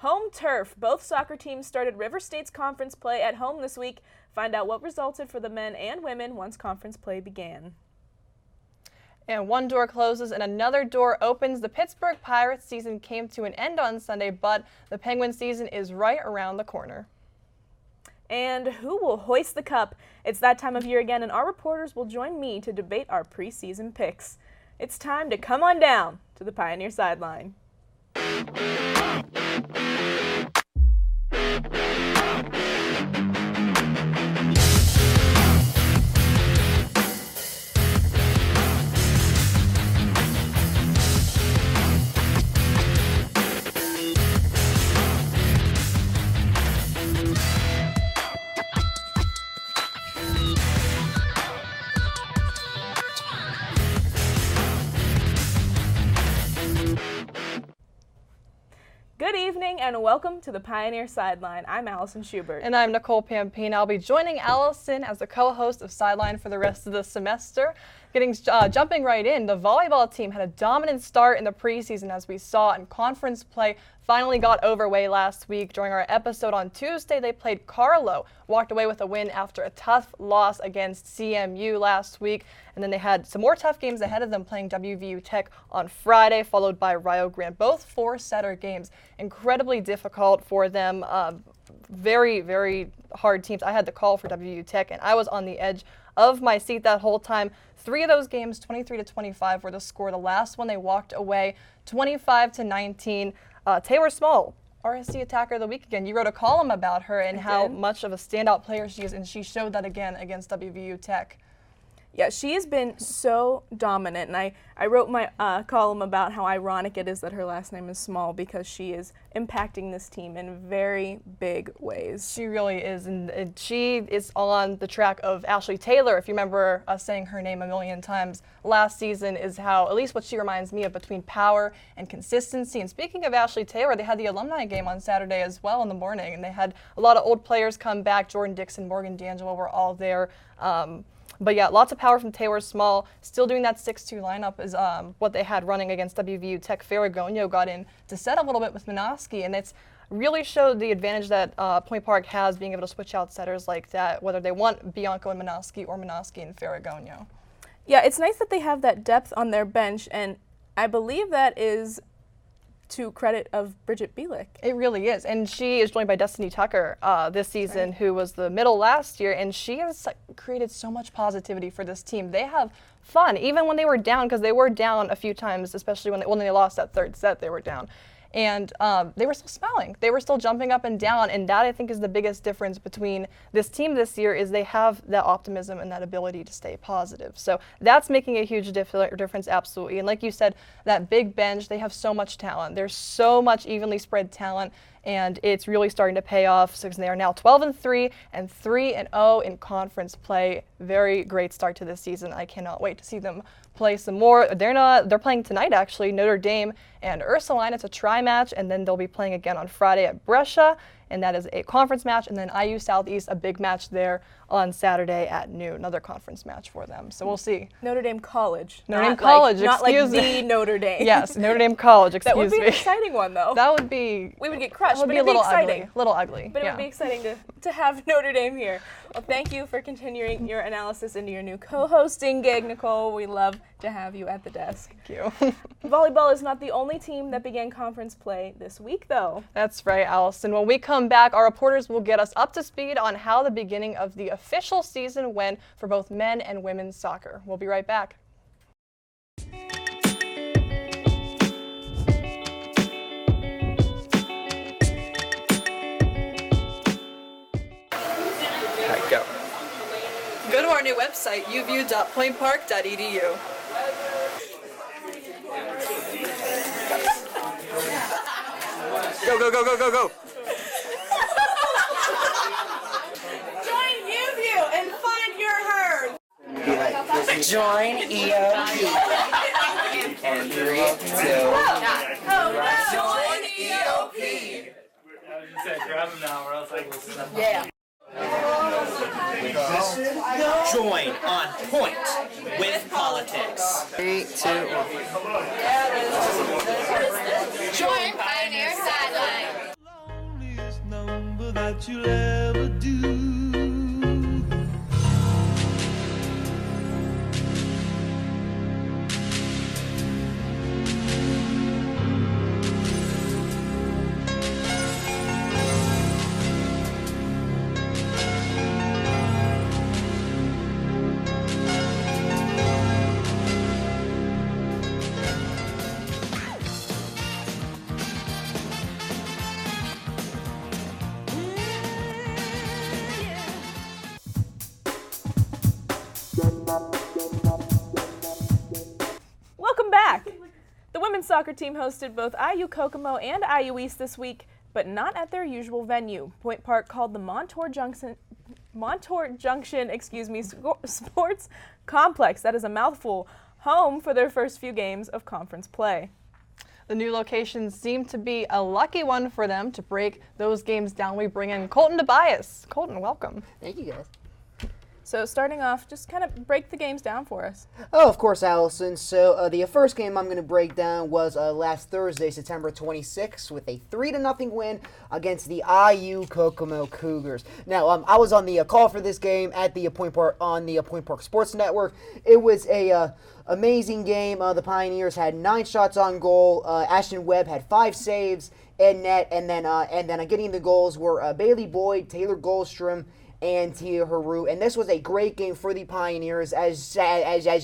Home turf. Both soccer teams started River State's conference play at home this week. Find out what resulted for the men and women once conference play began. And one door closes and another door opens. The Pittsburgh Pirates season came to an end on Sunday, but the Penguin season is right around the corner. And who will hoist the cup? It's that time of year again, and our reporters will join me to debate our preseason picks. It's time to come on down to the Pioneer Sideline. Good evening and welcome to the Pioneer Sideline. I'm Allison Schubert. And I'm Nicole Pampine. I'll be joining Allison as the co-host of Sideline for the rest of the semester. Jumping right in, the volleyball team had a dominant start in the preseason as we saw, and conference play finally got overway last week. During our episode on Tuesday, they played Carlo, walked away with a win after a tough loss against CMU last week, and then they had some more tough games ahead of them, playing WVU Tech on Friday, followed by Rio Grande. Both four-setter games, incredibly difficult for them. Very, very hard teams. I had the call for WVU Tech, and I was on the edge of my seat that whole time. 3 of those games, 23-25, were the score. The last one, they walked away 25-19. Taylor Small, RSC Attacker of the Week again. You wrote a column about her and how much of a standout player she is, and she showed that again against WVU Tech. Yeah, she has been so dominant, and I wrote my column about how ironic it is that her last name is Small because she is impacting this team in very big ways. She really is, and she is on the track of Ashley Taylor. If you remember us saying her name a million times last season, is how, at least what she reminds me of, between power and consistency. And speaking of Ashley Taylor, they had the alumni game on Saturday as well in the morning, and they had a lot of old players come back. Jordan Dixon, Morgan D'Angelo were all there. But yeah, lots of power from Taylor Small. Still doing that 6-2 lineup is what they had running against WVU Tech. Ferragonio got in to set a little bit with Minoski, and it's really showed the advantage that Point Park has, being able to switch out setters like that, whether they want Bianco and Minoski or Minoski and Ferragonio. Yeah, it's nice that they have that depth on their bench, and I believe that is to credit of Bridget Bielek. It really is, and she is joined by Destiny Tucker this season, who was the middle last year, and she has created so much positivity for this team. They have fun, even when they were down, because they were down a few times, especially when they lost that third set, they were down. And they were still smiling. They were still jumping up and down, and that, I think, is the biggest difference between this team this year, is they have that optimism and that ability to stay positive. So that's making a huge difference, absolutely. And like you said, that big bench, they have so much talent. There's so much evenly spread talent, and it's really starting to pay off. So they are now 12-3 and 3-0 in conference play. Very great start to this season. I cannot wait to see them play some more. They're playing tonight, actually, Notre Dame and Ursuline. It's a tri-match, and then they'll be playing again on Friday at Brescia, and that is a conference match, and then IU Southeast, a big match there on Saturday at noon, another conference match for them. So we'll see. Not like the Notre Dame. Yes, Notre Dame College, excuse me. That would be an exciting one, though. That would be... We would get crushed, but it it'd would be be exciting. A little ugly. But it would be exciting to have Notre Dame here. Well, thank you for continuing your analysis into your new co-hosting gig, Nicole. We love to have you at the desk. Thank you. Volleyball is not the only team that began conference play this week, though. That's right, Allison. When we come back, our reporters will get us up to speed on how the beginning of the official season went for both men and women's soccer. We'll be right back. Go to our new website, uvu.pointpark.edu. Go, go, go, go, go, go. Join UView and find your herd. Join EOP. And 3, 2, Join EOP. I was just saying, grab them now, or else I will snap. Yeah. Join on point with politics. 3, 2, 1. Join Pioneer Sideline. what you'll ever do. Welcome back. The women's soccer team hosted both IU Kokomo and IU East this week, but not at their usual venue. Point Park called the Montour Junction, Sports Complex, that is a mouthful, home for their first few games of conference play. The new location seemed to be a lucky one for them to break those games down. We bring in Colton Tobias. Colton, welcome. Thank you, guys. So starting off, just kind of break the games down for us. Oh, of course, Allison. So the first game I'm going to break down was last Thursday, September 26th, with a 3-0 win against the IU Kokomo Cougars. Now, I was on the call for this game at the Point Park on the Point Park Sports Network. It was a amazing game. The Pioneers had 9 shots on goal. Ashton Webb had 5 saves in net, and then getting the goals were Bailey Boyd, Taylor Goldstrom, and Tia Haru, and this was a great game for the Pioneers. As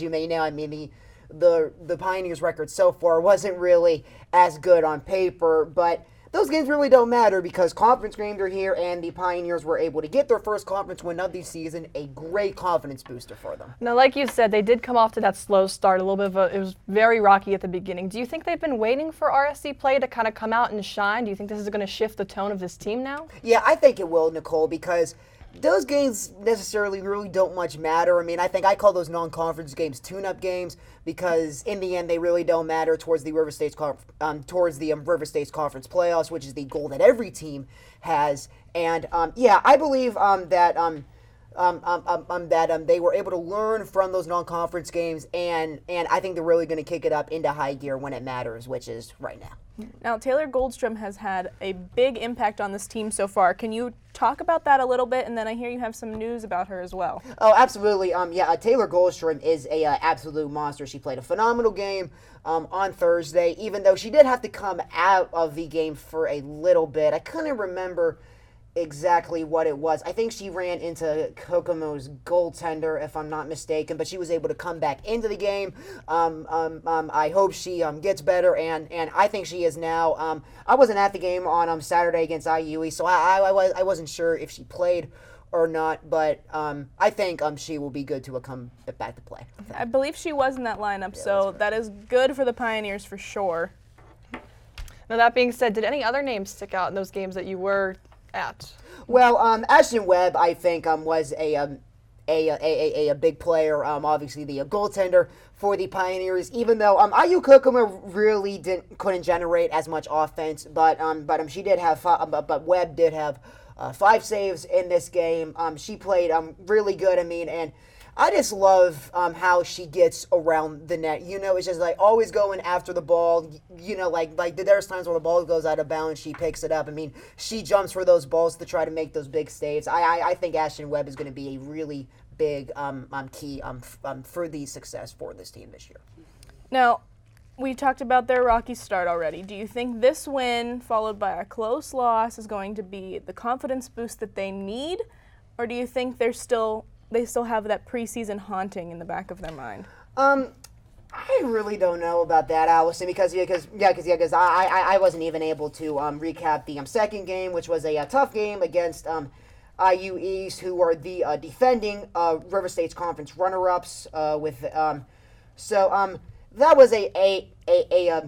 you may know, I mean the Pioneers' record so far wasn't really as good on paper, but those games really don't matter because conference games are here, and the Pioneers were able to get their first conference win of the season, a great confidence booster for them. Now, like you said, they did come off to that slow start, a little bit of it was very rocky at the beginning. Do you think they've been waiting for RSC play to kind of come out and shine? Do you think this is going to shift the tone of this team now? Yeah, I think it will, Nicole, because those games necessarily really don't much matter. I mean, I think I call those non-conference games tune-up games because in the end they really don't matter towards the River State's Conference playoffs, which is the goal that every team has. And yeah, I believe that they were able to learn from those non-conference games, and I think they're really going to kick it up into high gear when it matters, which is right now. Now, Taylor Goldstrom has had a big impact on this team so far. Can you talk about that a little bit? And then I hear you have some news about her as well. Oh, absolutely. Yeah, Taylor Goldstrom is a absolute monster. She played a phenomenal game on Thursday, even though she did have to come out of the game for a little bit. I couldn't remember exactly what it was. I think she ran into Kokomo's goaltender, if I'm not mistaken, but she was able to come back into the game. I hope she gets better, and I think she is now. I wasn't at the game on Saturday against IUE, so I wasn't sure if she played or not, but I think she will be good to come back to play. I believe she was in that lineup, so that is good for the Pioneers for sure. Now, that being said, did any other names stick out in those games that you were at? Well, Ashton Webb, I think, was a big player. Obviously, the goaltender for the Pioneers. Even though IU Kokomo really couldn't generate as much offense, but she did have but Webb did have 5 saves in this game. She played really good. I mean, and I just love how she gets around the net. You know, it's just like always going after the ball. You know, like there's times where the ball goes out of bounds, she picks it up. I mean, she jumps for those balls to try to make those big saves. I think Ashton Webb is going to be a really big key for the success for this team this year. Now, we talked about their rocky start already. Do you think this win, followed by a close loss, is going to be the confidence boost that they need, or do you think they still have that preseason haunting in the back of their mind? I really don't know about that, Allison, because I wasn't even able to recap the second game, which was a tough game against IU East, who are the defending River State's conference runner-ups. That was a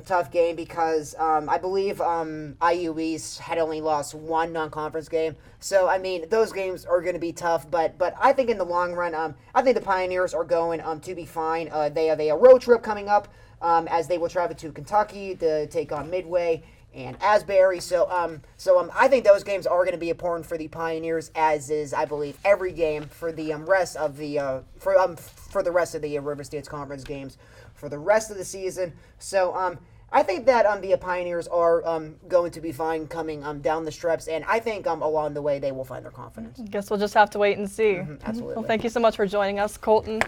tough game because I believe IU East had only lost 1 non-conference game. So, I mean, those games are going to be tough. But I think in the long run, I think the Pioneers are going to be fine. They have a road trip coming up as they will travel to Kentucky to take on Midway and Asbury. So I think those games are going to be important for the Pioneers, as is, I believe, every game for the rest of the for the rest of the River State's conference games for the rest of the season. So I think that the Pioneers are going to be fine coming down the stretch, and I think along the way they will find their confidence. Guess we'll just have to wait and see. Absolutely. Well, thank you so much for joining us, Colton.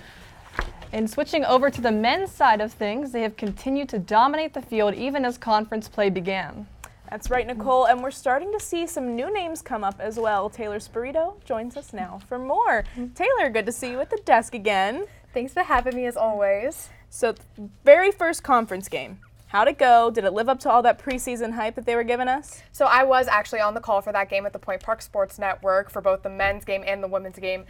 And switching over to the men's side of things, they have continued to dominate the field even as conference play began. That's right, Nicole, and we're starting to see some new names come up as well. Taylor Spirito joins us now for more. Taylor, good to see you at the desk again. Thanks for having me as always. So, very first conference game. How'd it go? Did it live up to all that preseason hype that they were giving us? So I was actually on the call for that game at the Point Park Sports Network for both the men's game and the women's game,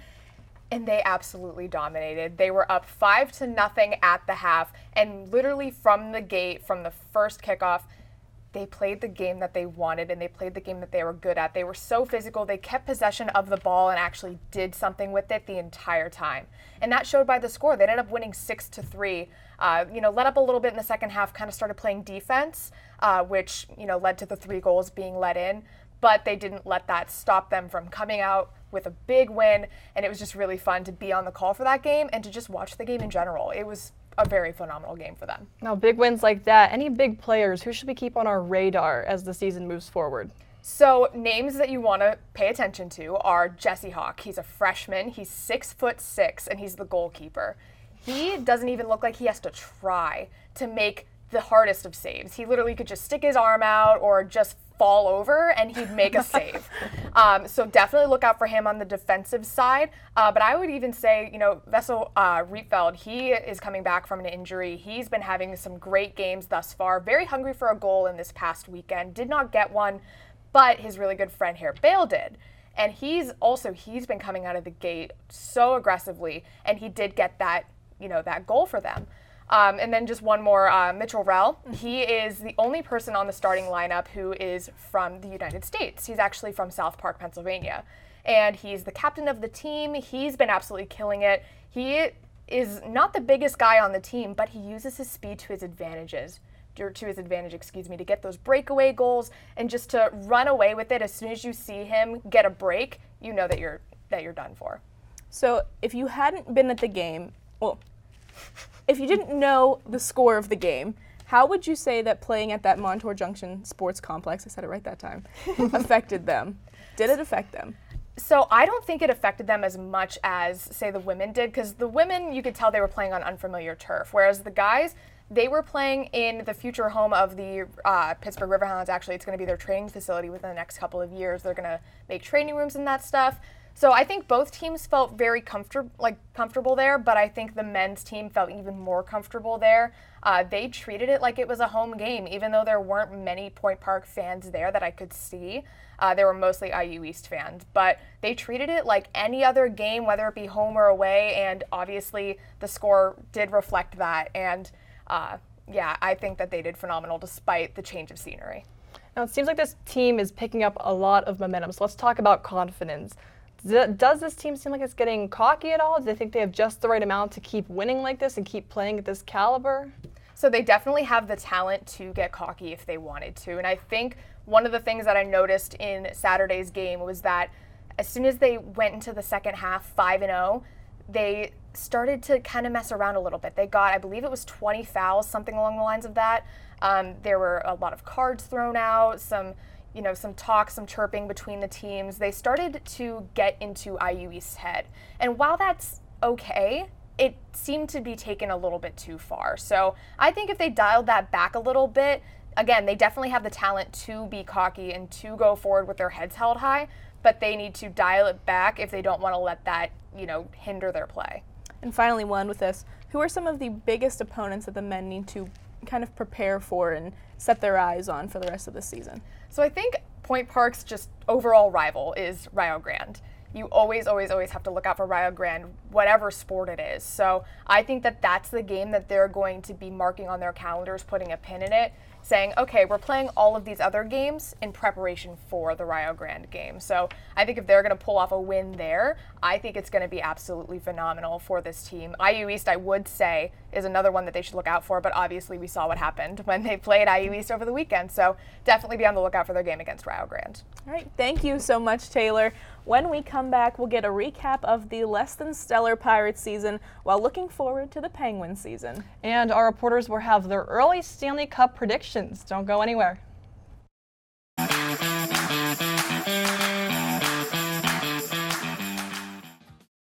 and they absolutely dominated. They were up 5-0 at the half, and literally from the gate, from the first kickoff, they played the game that they wanted and they played the game that they were good at. They were so physical. They kept possession of the ball and actually did something with it the entire time. And that showed by the score. They ended up winning 6-3. Let up a little bit in the second half, kind of started playing defense, which, led to the 3 goals being let in. But they didn't let that stop them from coming out with a big win. And it was just really fun to be on the call for that game and to just watch the game in general. It was a very phenomenal game for them. Now, big wins like that, any big players, who should we keep on our radar as the season moves forward? So names that you want to pay attention to are Jesse Hawk. He's a freshman. He's 6'6", and he's the goalkeeper. He doesn't even look like he has to try to make the hardest of saves. He literally could just stick his arm out or just fall over and he'd make a save. So definitely look out for him on the defensive side. But I would even say, Vessel Rietfeld, he is coming back from an injury. He's been having some great games thus far. Very hungry for a goal in this past weekend. Did not get one, but his really good friend here, Bale, did. And he's been coming out of the gate so aggressively, and he did get that, that goal for them. And then just one more, Mitchell Rell. He is the only person on the starting lineup who is from the United States. He's actually from South Park, Pennsylvania. And he's the captain of the team. He's been absolutely killing it. He is not the biggest guy on the team, but he uses his speed to his advantage, to get those breakaway goals and just to run away with it. As soon as you see him get a break, you know that you're done for. So if you hadn't been at the game, if you didn't know the score of the game, how would you say that playing at that Montour Junction Sports Complex, I said it right that time, affected them? Did it affect them? So I don't think it affected them as much as, say, the women did, because the women, you could tell they were playing on unfamiliar turf, whereas the guys, they were playing in the future home of the Pittsburgh Riverhounds. Actually, it's going to be their training facility within the next couple of years. They're going to make training rooms and that stuff. So I think both teams felt very comfortable there, but I think the men's team felt even more comfortable there. They treated it like it was a home game, even though there weren't many Point Park fans there that I could see. There were mostly IU East fans, but they treated it like any other game, whether it be home or away, and obviously the score did reflect that. And I think that they did phenomenal despite the change of scenery. Now, it seems like this team is picking up a lot of momentum, so let's talk about confidence. Does this team seem like it's getting cocky at all? Do they think they have just the right amount to keep winning like this and keep playing at this caliber? So they definitely have the talent to get cocky if they wanted to. And I think one of the things that I noticed in Saturday's game was that as soon as they went into the second half 5-0, they started to kind of mess around a little bit. They got, I believe it was 20 fouls, something along the lines of that. There were a lot of cards thrown out, some talk, some chirping between the teams. They started to get into IU East's head. And while that's okay, it seemed to be taken a little bit too far. So I think if they dialed that back a little bit, again, they definitely have the talent to be cocky and to go forward with their heads held high, but they need to dial it back if they don't want to let that, hinder their play. And finally, one with this, who are some of the biggest opponents that the men need to kind of prepare for and set their eyes on for the rest of the season? So I think Point Park's just overall rival is Rio Grande. You always have to look out for Rio Grande, whatever sport it is. So I think that that's the game that they're going to be marking on their calendars, putting a pin in it. saying, okay, we're playing all of these other games in preparation for the Rio Grande game. So I think if they're going to pull off a win there, I think it's going to be absolutely phenomenal for this team. IU East, I would say, is another one that they should look out for, but obviously we saw what happened when they played IU East over the weekend. So definitely be on the lookout for their game against Rio Grande. All right, thank you so much, Taylor. When we come back, we'll get a recap of the less than stellar Pirates season while looking forward to the Penguins season. And our reporters will have their early Stanley Cup predictions. Don't go anywhere.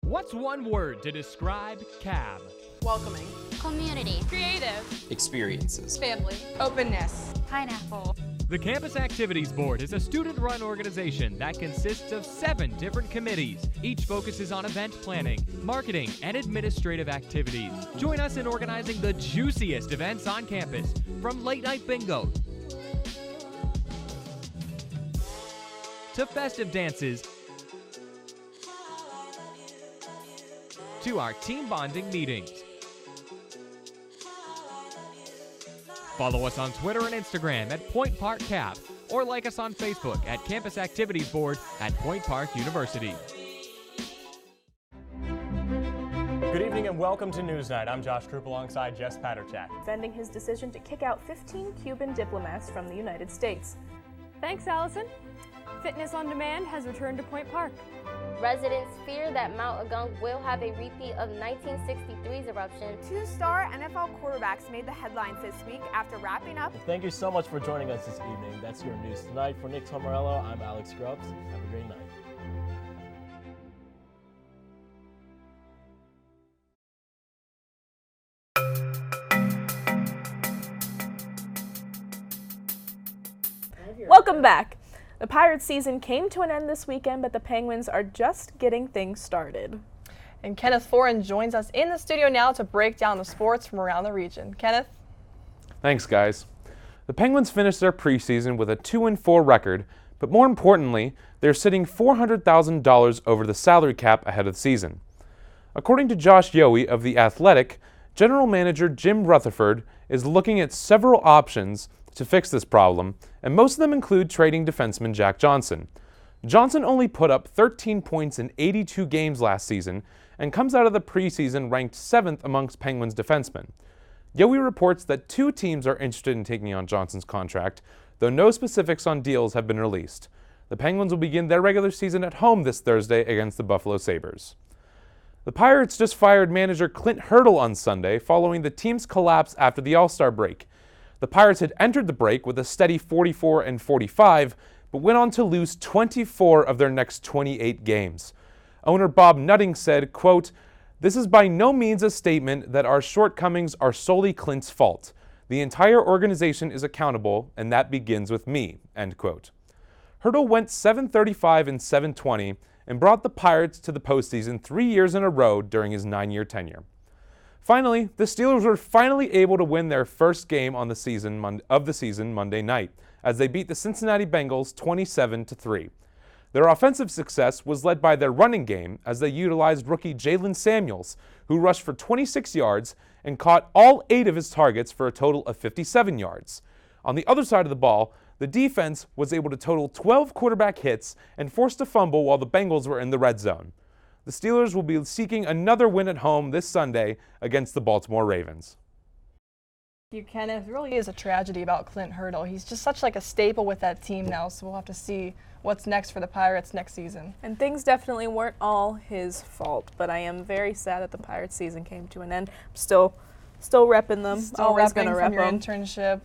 What's one word to describe CAB? Welcoming. Community. Creative. Experiences. Family. Openness. Pineapple. The Campus Activities Board is a student-run organization that consists of 7 different committees. Each focuses on event planning, marketing, and administrative activities. Join us in organizing the juiciest events on campus, from late-night bingo to festive dances to our team bonding meetings. Follow us on Twitter and Instagram at Point Park Cap, or like us on Facebook at Campus Activities Board at Point Park University. Good evening and welcome to Newsnight. I'm Josh Troop alongside Jess Paterchak. Defending his decision to kick out 15 Cuban diplomats from the United States. Thanks, Allison. Fitness on Demand has returned to Point Park. Residents fear that Mount Agung will have a repeat of 1963's eruption. 2-star NFL quarterbacks made the headlines this week after wrapping up. Well, thank you so much for joining us this evening. That's your news tonight. For Nick Tomarello, I'm Alex Grubbs. Have a great night. Welcome back. The Pirates season came to an end this weekend, but the Penguins are just getting things started. And Kenneth Foran joins us in the studio now to break down the sports from around the region. Kenneth? Thanks, guys. The Penguins finished their preseason with a 2-4 record, but more importantly, they're sitting $400,000 over the salary cap ahead of the season. According to Josh Yohe of The Athletic, General Manager Jim Rutherford is looking at several options to fix this problem, and most of them include trading defenseman Jack Johnson. Johnson only put up 13 points in 82 games last season and comes out of the preseason ranked 7th amongst Penguins defensemen. Yohe reports that 2 teams are interested in taking on Johnson's contract, though no specifics on deals have been released. The Penguins will begin their regular season at home this Thursday against the Buffalo Sabres. The Pirates just fired manager Clint Hurdle on Sunday following the team's collapse after the All-Star break. The Pirates had entered the break with a steady 44-45, but went on to lose 24 of their next 28 games. Owner Bob Nutting said, quote, "This is by no means a statement that our shortcomings are solely Clint's fault. The entire organization is accountable, and that begins with me," end quote. Hurdle went 735 and 720 and brought the Pirates to the postseason 3 years in a row during his 9-year tenure. Finally, the Steelers were finally able to win their first game of the season Monday night, as they beat the Cincinnati Bengals 27-3. Their offensive success was led by their running game, as they utilized rookie Jalen Samuels, who rushed for 26 yards and caught all 8 of his targets for a total of 57 yards. On the other side of the ball, the defense was able to total 12 quarterback hits and forced a fumble while the Bengals were in the red zone. The Steelers will be seeking another win at home this Sunday against the Baltimore Ravens. You, Kenneth. It really is a tragedy about Clint Hurdle. He's just such like a staple with that team now, so we'll have to see what's next for the Pirates next season. And things definitely weren't all his fault, but I am very sad that the Pirates season came to an end. I'm still repping them. Still always repping gonna from rep your them. internship.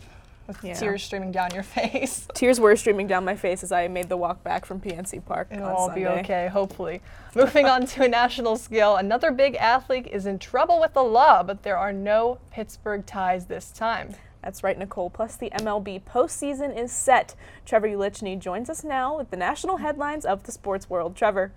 With tears streaming down your face. Tears were streaming down my face as I made the walk back from PNC Park It'll on all Sunday. be okay, hopefully. Moving on to a national scale, another big athlete is in trouble with the law, but there are no Pittsburgh ties this time. That's right, Nicole. Plus, the MLB postseason is set. Trevor Ulichny joins us now with the national headlines of the sports world. Trevor.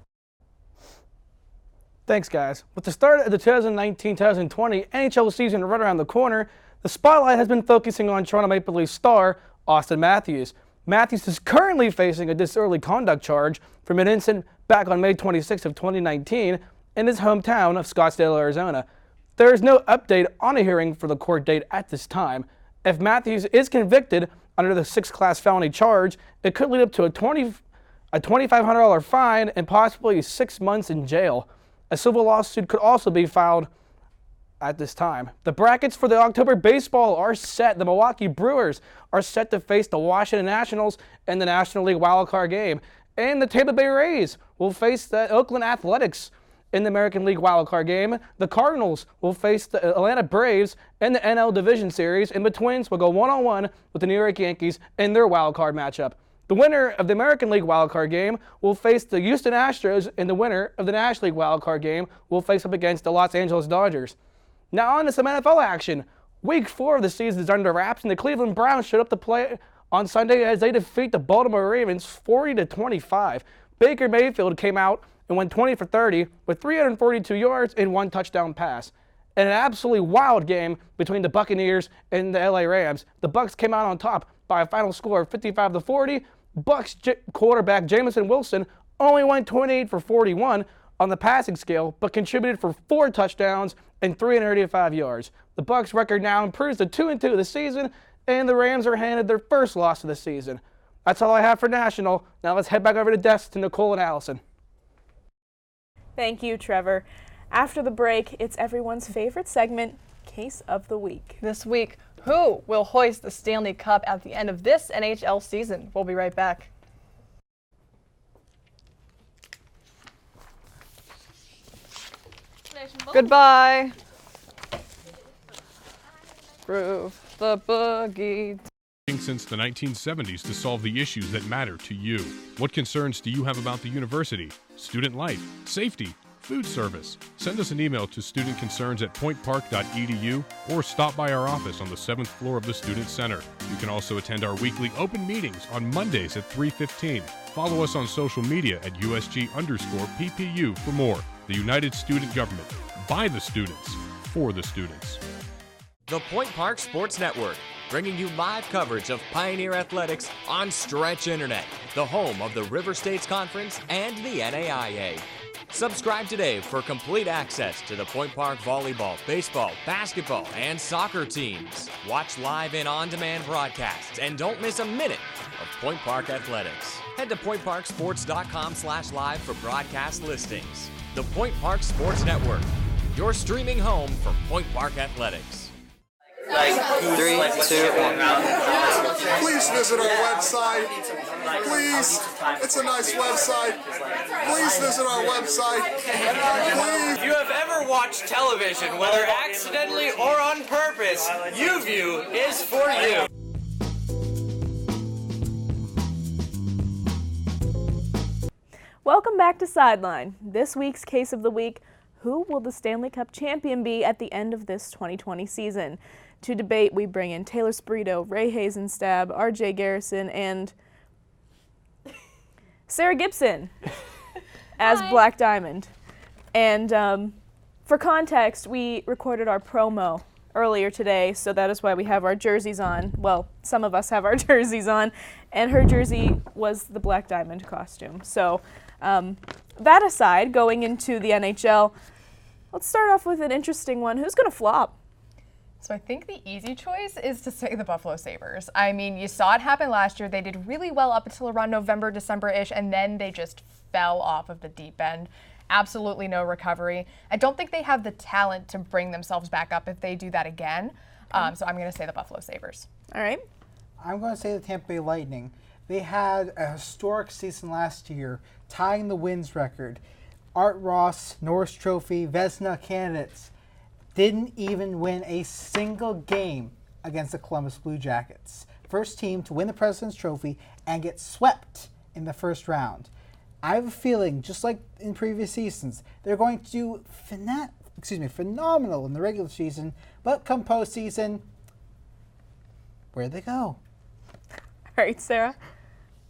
Thanks, guys. With the start of the 2019-2020 NHL season right around the corner, the spotlight has been focusing on Toronto Maple Leafs star Austin Matthews. Matthews is currently facing a disorderly conduct charge from an incident back on May 26 of 2019 in his hometown of Scottsdale, Arizona. There is no update on a hearing for the court date at this time. If Matthews is convicted under the 6th-class felony charge, it could lead up to a $2,500 fine and possibly 6 months in jail. A civil lawsuit could also be filed at this time. The brackets for the October baseball are set. The Milwaukee Brewers are set to face the Washington Nationals in the National League wildcard game. And the Tampa Bay Rays will face the Oakland Athletics in the American League wildcard game. The Cardinals will face the Atlanta Braves in the NL Division Series, and the Twins will go one-on-one with the New York Yankees in their wildcard matchup. The winner of the American League wildcard game will face the Houston Astros, and the winner of the National League wildcard game will face up against the Los Angeles Dodgers. Now on to some NFL action. Week 4 of the season is under wraps, and the Cleveland Browns showed up to play on Sunday as they defeat the Baltimore Ravens 40-25. Baker Mayfield came out and went 20 for 30 with 342 yards and 1 touchdown pass. In an absolutely wild game between the Buccaneers and the LA Rams, the Bucs came out on top by a final score of 55-40. Bucs quarterback Jameson Wilson only went 28 for 41 on the passing scale, but contributed for 4 touchdowns and 385 yards. The Bucs record now improves to 2-2 this season, and the Rams are handed their first loss of the season. That's all I have for National. Now let's head back over to desk to Nicole and Allison. Thank you, Trevor. After the break, it's everyone's favorite segment, Case of the Week. This week, who will hoist the Stanley Cup at the end of this NHL season? We'll be right back. Goodbye. Groove the boogie. Since the 1970s to solve the issues that matter to you. What concerns do you have about the university, student life, safety, food service? Send us an email to studentconcerns@pointpark.edu or stop by our office on the 7th floor of the Student Center. You can also attend our weekly open meetings on Mondays at 3:15. Follow us on social media at USG_PPU for more. The United Student Government. By the students. For the students. The Point Park Sports Network, bringing you live coverage of Pioneer Athletics on Stretch Internet, the home of the River States Conference and the NAIA. Subscribe today for complete access to the Point Park volleyball, baseball, basketball, and soccer teams. Watch live and on-demand broadcasts, and don't miss a minute of Point Park Athletics. Head to pointparksports.com/live for broadcast listings. The Point Park Sports Network, your streaming home for Point Park Athletics. 3, 2, 1. Please visit our website. Please, it's a nice website. Please visit our website. Please. If you have ever watched television, whether accidentally or on purpose, YouView is for you. Welcome back to Sideline. This week's Case of the Week, who will the Stanley Cup champion be at the end of this 2020 season? To debate, we bring in Taylor Sprito, Ray Hazenstab, RJ Garrison, and Sarah Gibson as Black Diamond. And for context, we recorded our promo earlier today, so that is why we have our jerseys on. Well, some of us have our jerseys on, and her jersey was the Black Diamond costume. So that aside, going into the NHL, let's start off with an interesting one. Who's going to flop? So I think the easy choice is to say the Buffalo Sabres. I mean, you saw it happen last year. They did really well up until around November, December-ish, and then they just fell off of the deep end. Absolutely no recovery. I don't think they have the talent to bring themselves back up if they do that again. So I'm going to say the Buffalo Sabres. All right. I'm going to say the Tampa Bay Lightning. They had a historic season last year, tying the wins record. Art Ross, Norris Trophy, Vezina candidates didn't even win a single game against the Columbus Blue Jackets. First team to win the President's Trophy and get swept in the first round. I have a feeling, just like in previous seasons, they're going to do phenomenal in the regular season, but come postseason, where'd they go? All right, Sarah?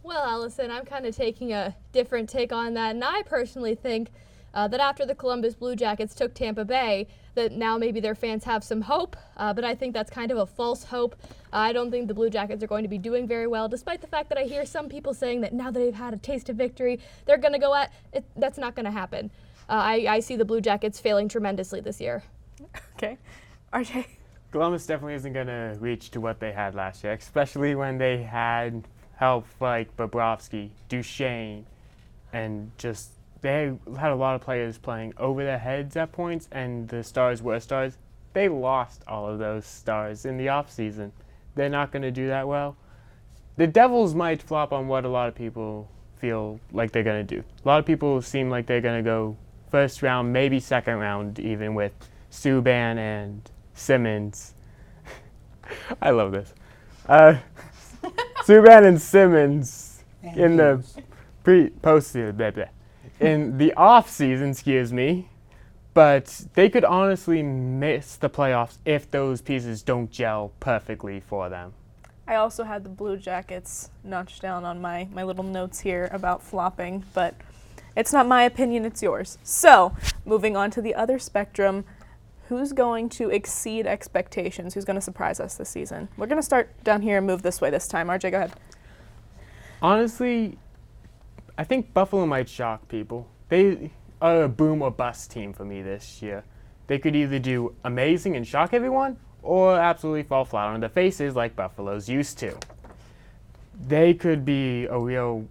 Well, Allison, I'm kind of taking a different take on that, and I personally think that after the Columbus Blue Jackets took Tampa Bay, that now maybe their fans have some hope, but I think that's kind of a false hope. I don't think the Blue Jackets are going to be doing very well, despite the fact that I hear some people saying that now that they've had a taste of victory, they're going to go at it. That's not going to happen. I see the Blue Jackets failing tremendously this year. Okay. RJ? Columbus definitely isn't going to reach to what they had last year, especially when they had help like Bobrovsky, Duchesne, and just they had a lot of players playing over their heads at points, and the stars were stars. They lost all of those stars in the offseason. They're not going to do that well. The Devils might flop on what a lot of people feel like they're going to do. A lot of people seem like they're going to go first round, maybe second round, even with Subban and Simmons. I love this. Subban and Simmons in the in the off season, excuse me, but they could honestly miss the playoffs if those pieces don't gel perfectly for them. I also had the Blue Jackets notched down on my little notes here about flopping, but it's not my opinion, it's yours. So, moving on to the other spectrum, who's going to exceed expectations? Who's going to surprise us this season? We're going to start down here and move this way this time. RJ, go ahead. Honestly, I think Buffalo might shock people. They are a boom or bust team for me this year. They could either do amazing and shock everyone, or absolutely fall flat on their faces like Buffalo's used to. They could be a real,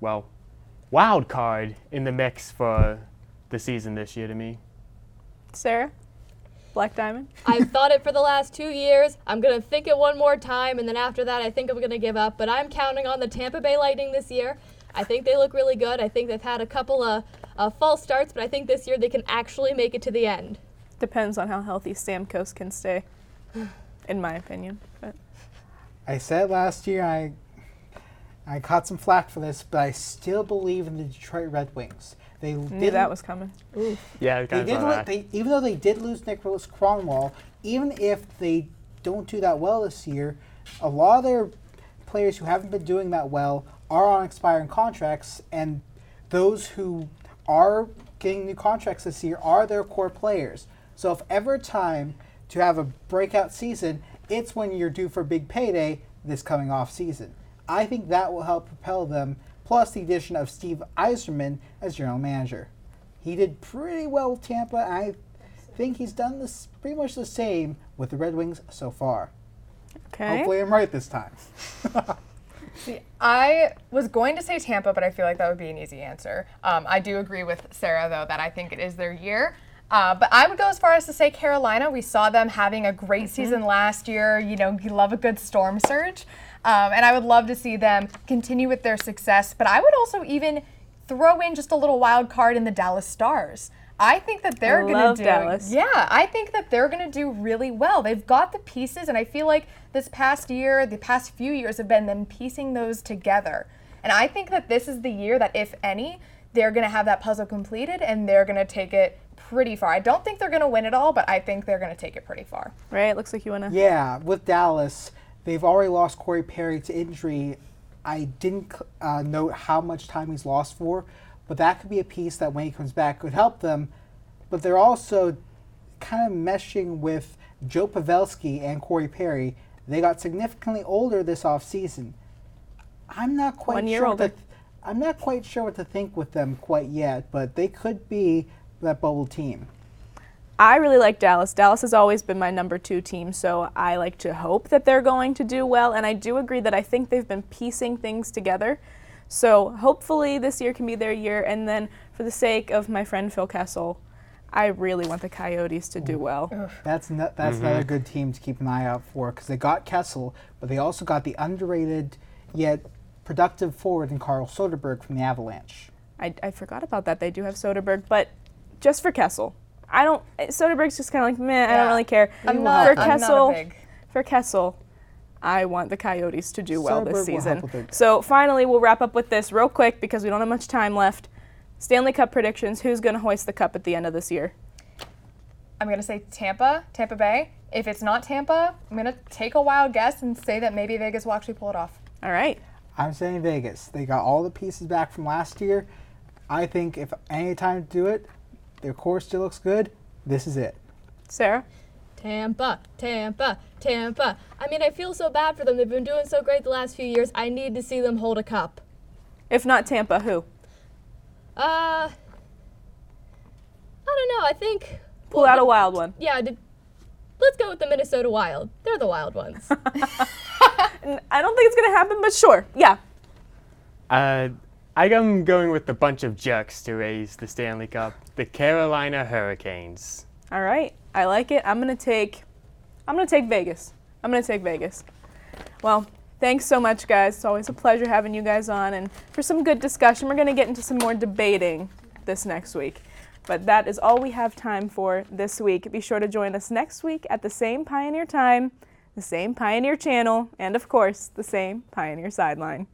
wild card in the mix for the season this year to me. Sarah? Black Diamond? I've thought it for the last 2 years. I'm going to think it one more time, and then after that I think I'm going to give up. But I'm counting on the Tampa Bay Lightning this year. I think they look really good. I think they've had a couple of false starts, but I think this year they can actually make it to the end. Depends on how healthy Stamkos can stay, in my opinion. But I said last year I caught some flack for this, but I still believe in the Detroit Red Wings. They knew that was coming. Ooh. Yeah, even though they did lose Nicholas Kronwall, even if they don't do that well this year, a lot of their players who haven't been doing that well are on expiring contracts, and those who are getting new contracts this year are their core players. So if ever time to have a breakout season, it's when you're due for a big payday this coming off season. I think that will help propel them, plus the addition of Steve Yzerman as general manager. He did pretty well with Tampa. I think he's done this pretty much the same with the Red Wings so far. Okay. Hopefully I'm right this time. See, I was going to say Tampa, but I feel like that would be an easy answer. I do agree with Sarah, though, that I think it is their year. But I would go as far as to say Carolina. We saw them having a great season last year. You know, you love a good storm surge. And I would love to see them continue with their success. But I would also even throw in just a little wild card in the Dallas Stars. I think that they're going to do Dallas. Yeah, I think that they're going to do really well. They've got the pieces, and I feel like this past year, the past few years have been them piecing those together. And I think that this is the year that, if any, they're going to have that puzzle completed and they're going to take it pretty far. I don't think they're going to win it all, but I think they're going to take it pretty far. Right, looks like you want to. Yeah, with Dallas, they've already lost Corey Perry to injury. I didn't note how much time he's lost for, but that could be a piece that when he comes back could help them. But they're also kind of meshing with Joe Pavelski and Corey Perry. They got significantly older this offseason. I'm not quite 1 year sure. older. I'm not quite sure what to think with them quite yet, but they could be that bubble team. I really like Dallas. Dallas has always been my number 2 team, so I like to hope that they're going to do well. And I do agree that I think they've been piecing things together. So hopefully this year can be their year. And then for the sake of my friend Phil Kessel, I really want the Coyotes to do well. That's another good team to keep an eye out for, because they got Kessel, but they also got the underrated yet productive forward in Carl Soderberg from the Avalanche. I forgot about that. They do have Soderberg, but just for Kessel. Soderberg's just kind of like, meh, I don't really care. For Kessel, I want the Coyotes to do well this season. So finally, we'll wrap up with this real quick because we don't have much time left. Stanley Cup predictions. Who's going to hoist the cup at the end of this year? I'm going to say Tampa Bay. If it's not Tampa, I'm going to take a wild guess and say that maybe Vegas will actually pull it off. All right. I'm saying Vegas. They got all the pieces back from last year. I think if any time to do it, their core still looks good. This is it. Sarah? Tampa. I mean, I feel so bad for them. They've been doing so great the last few years. I need to see them hold a cup. If not Tampa, who? I don't know. I think... Pull out a wild one. Yeah, let's go with the Minnesota Wild. They're the wild ones. I don't think it's going to happen, but sure. Yeah. I'm going with the bunch of Jux to raise the Stanley Cup, the Carolina Hurricanes. All right. I like it. I'm going to take Vegas. I'm going to take Vegas. Well, thanks so much, guys. It's always a pleasure having you guys on. And for some good discussion, we're going to get into some more debating this next week. But that is all we have time for this week. Be sure to join us next week at the same Pioneer time, the same Pioneer channel, and of course, the same Pioneer Sideline.